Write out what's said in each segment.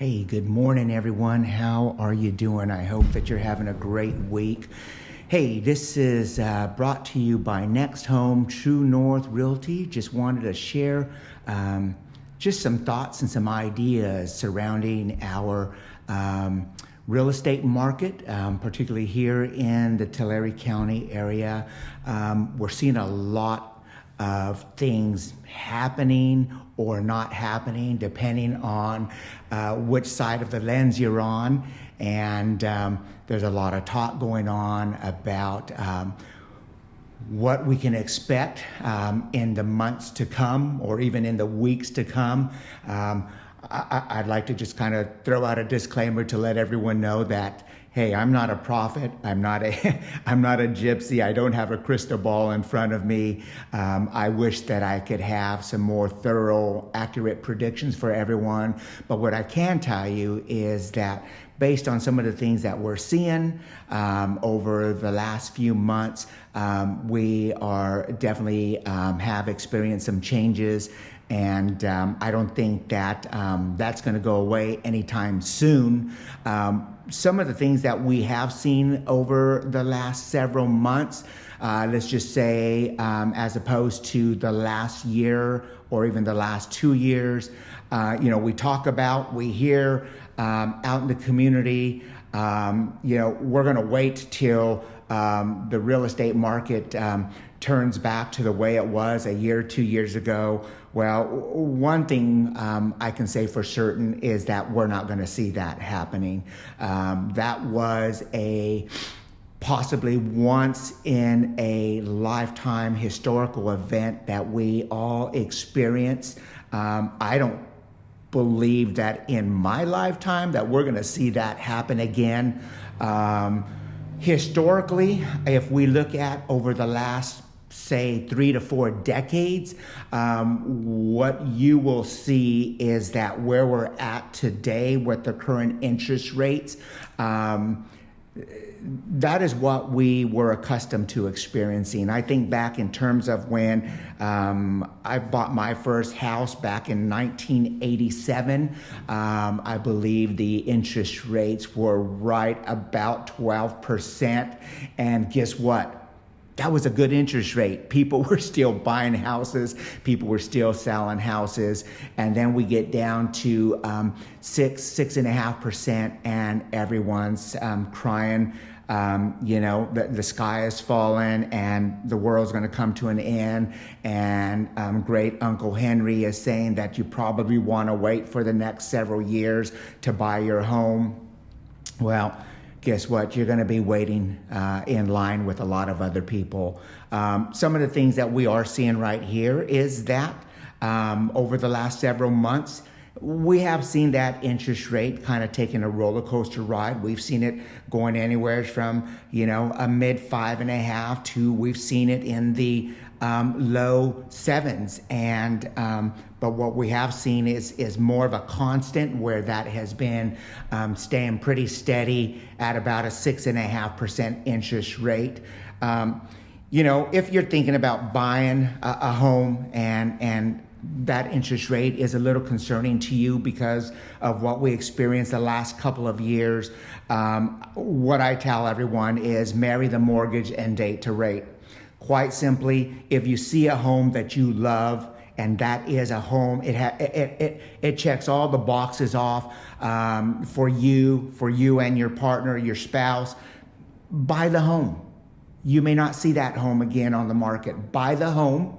Hey, good morning, everyone. How are you doing? I hope that you're having a great week. Hey, this is brought to you by Next Home True North Realty. Just wanted to share just some thoughts and some ideas surrounding our real estate market, particularly here in the Tulare County area. We're seeing a lot of things happening or not happening depending on which side of the lens you're on. And there's a lot of talk going on about what we can expect in the months to come or even in the weeks to come. I'd like to just kind of throw out a disclaimer to let everyone know that, hey, I'm not a prophet. I'm not a gypsy. I don't have a crystal ball in front of me. I wish that I could have some more thorough, accurate predictions for everyone. But what I can tell you is that based on some of the things that we're seeing over the last few months, we are definitely have experienced some changes. And I don't think that that's going to go away anytime soon. Some of the things that we have seen over the last several months, let's just say, as opposed to the last year or even the last 2 years, we hear out in the community, we're going to wait till the real estate market turns back to the way it was a year, 2 years ago. Well, one thing I can say for certain is that we're not going to see that happening. That was a possibly once in a lifetime historical event that we all experienced. I don't believe that in my lifetime that we're going to see that happen again. Historically, if we look at over the last, say, 3 to 4 decades, what you will see is that where we're at today with the current interest rates, that is what we were accustomed to experiencing. I think back in terms of when I bought my first house back in 1987, I believe the interest rates were right about 12%. And guess what? That was a good interest rate. People were still buying houses. People were still selling houses. And then we get down to 6.5%, and everyone's crying. The sky is falling and the world's going to come to an end. And great Uncle Henry is saying that you probably want to wait for the next several years to buy your home. Well, guess what? You're going to be waiting in line with a lot of other people. Some of the things that we are seeing right here is that over the last several months, we have seen that interest rate kind of taking a roller coaster ride. We've seen it going anywhere from, a mid 5.5 to we've seen it in the low 7s. And but what we have seen is more of a constant where that has been staying pretty steady at about a 6.5% interest rate. If you're thinking about buying a home and that interest rate is a little concerning to you because of what we experienced the last couple of years, what I tell everyone is marry the mortgage and date to rate. Quite simply, if you see a home that you love and that is a home, it checks all the boxes off for you and your partner, your spouse, buy the home. You may not see that home again on the market. Buy the home,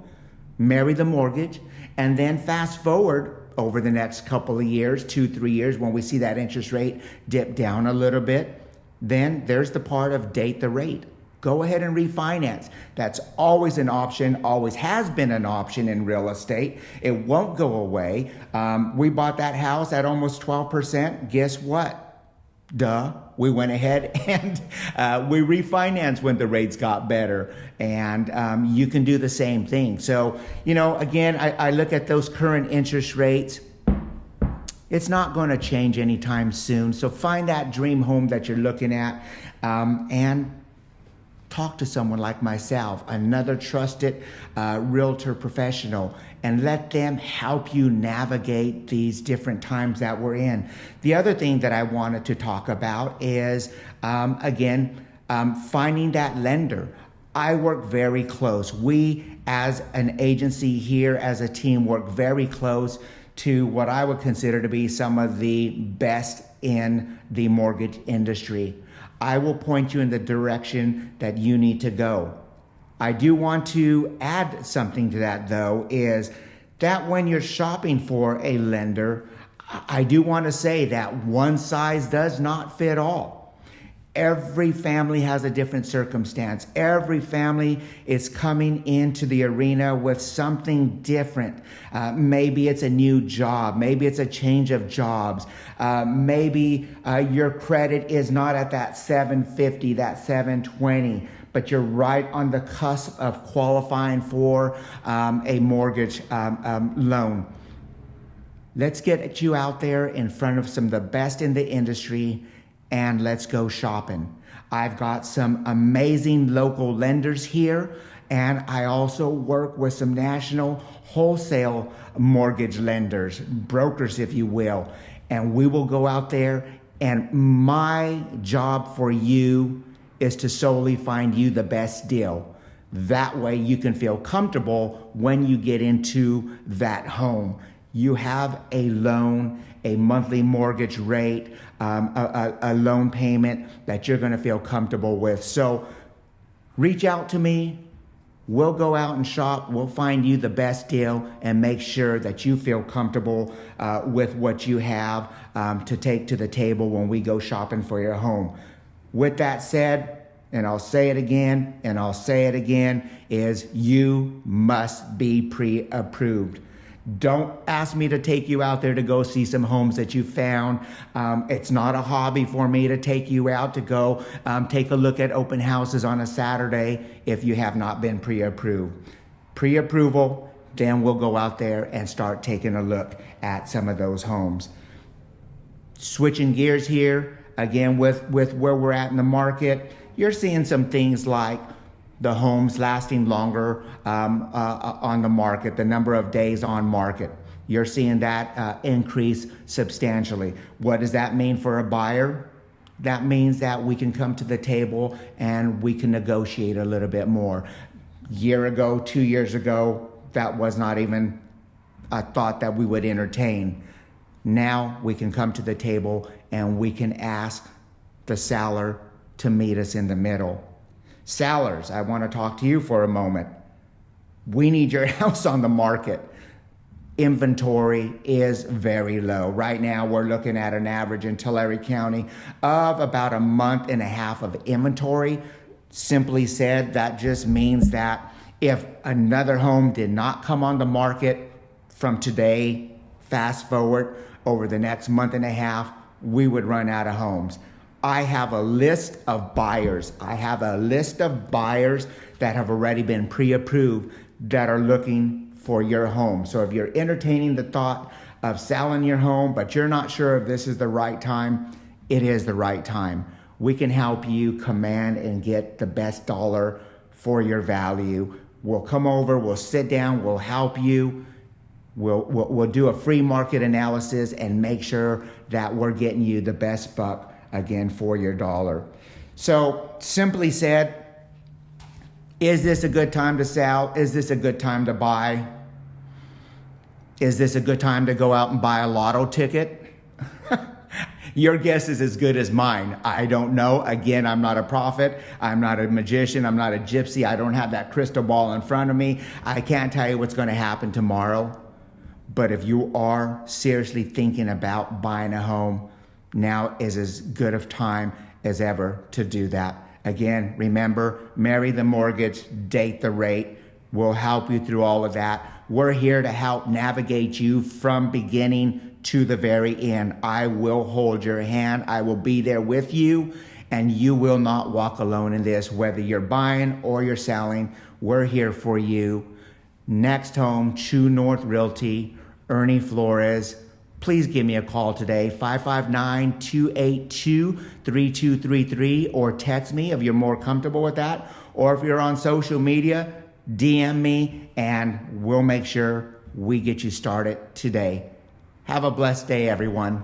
marry the mortgage, and then fast forward over the next couple of years, 2-3 years, when we see that interest rate dip down a little bit, then there's the part of date the rate. Go ahead and refinance. That's always an option, always has been an option in real estate. It won't go away. We bought that house at almost 12%. Guess what? We went ahead and we refinanced when the rates got better. And you can do the same thing. So, again, I look at those current interest rates. It's not going to change anytime soon. So find that dream home that you're looking at and talk to someone like myself, another trusted realtor professional, and let them help you navigate these different times that we're in. The other thing that I wanted to talk about is, finding that lender. I work very close. We, as an agency here, as a team, work very close to what I would consider to be some of the best in the mortgage industry. I will point you in the direction that you need to go. I do want to add something to that, though, is that when you're shopping for a lender, I do want to say that one size does not fit all. Every family has a different circumstance. Every family is coming into the arena with something different. Maybe it's a new job. Maybe it's a change of jobs. Maybe your credit is not at that 750, that 720, but you're right on the cusp of qualifying for a mortgage loan. Let's get you out there in front of some of the best in the industry, and let's go shopping. I've got some amazing local lenders here, and I also work with some national wholesale mortgage lenders, brokers, if you will. And we will go out there, and my job for you is to solely find you the best deal. That way you can feel comfortable when you get into that home. You have a loan, a monthly mortgage rate, a loan payment that you're going to feel comfortable with. So reach out to me. We'll go out and shop. We'll find you the best deal and make sure that you feel comfortable with what you have to take to the table when we go shopping for your home. With that said, and I'll say it again, and I'll say it again, is you must be pre-approved. Don't ask me to take you out there to go see some homes that you found. It's not a hobby for me to take you out to go take a look at open houses on a Saturday if you have not been pre-approved. Pre-approval, then we'll go out there and start taking a look at some of those homes. Switching gears here, again, with where we're at in the market, you're seeing some things like the homes lasting longer on the market, the number of days on market. You're seeing that increase substantially. What does that mean for a buyer? That means that we can come to the table and we can negotiate a little bit more. Year ago, 2 years ago, that was not even a thought that we would entertain. Now we can come to the table and we can ask the seller to meet us in the middle. Sellers, I want to talk to you for a moment. We need your house on the market. Inventory is very low. Right now, we're looking at an average in Tulare County of about a month and a half of inventory. Simply said, that just means that if another home did not come on the market from today, fast forward over the next month and a half, we would run out of homes. I have a list of buyers. I have a list of buyers that have already been pre-approved that are looking for your home. So if you're entertaining the thought of selling your home, but you're not sure if this is the right time, it is the right time. We can help you command and get the best dollar for your value. We'll come over, we'll sit down, we'll help you. We'll do a free market analysis and make sure that we're getting you the best buck again for your dollar. So simply said, is this a good time to sell? Is this a good time to buy? Is this a good time to go out and buy a lotto ticket? Your guess is as good as mine. I don't know. Again, I'm not a prophet. I'm not a magician. I'm not a gypsy. I don't have that crystal ball in front of me. I can't tell you what's going to happen tomorrow. But if you are seriously thinking about buying a home, now is as good of time as ever to do that. Again, remember, marry the mortgage, date the rate. We'll help you through all of that. We're here to help navigate you from beginning to the very end. I will hold your hand. I will be there with you, and you will not walk alone in this. Whether you're buying or you're selling, we're here for you. Next home, True North Realty, Ernie Flores. Please give me a call today, 559-282-3233, or text me if you're more comfortable with that, or if you're on social media, DM me and we'll make sure we get you started today. Have a blessed day, everyone.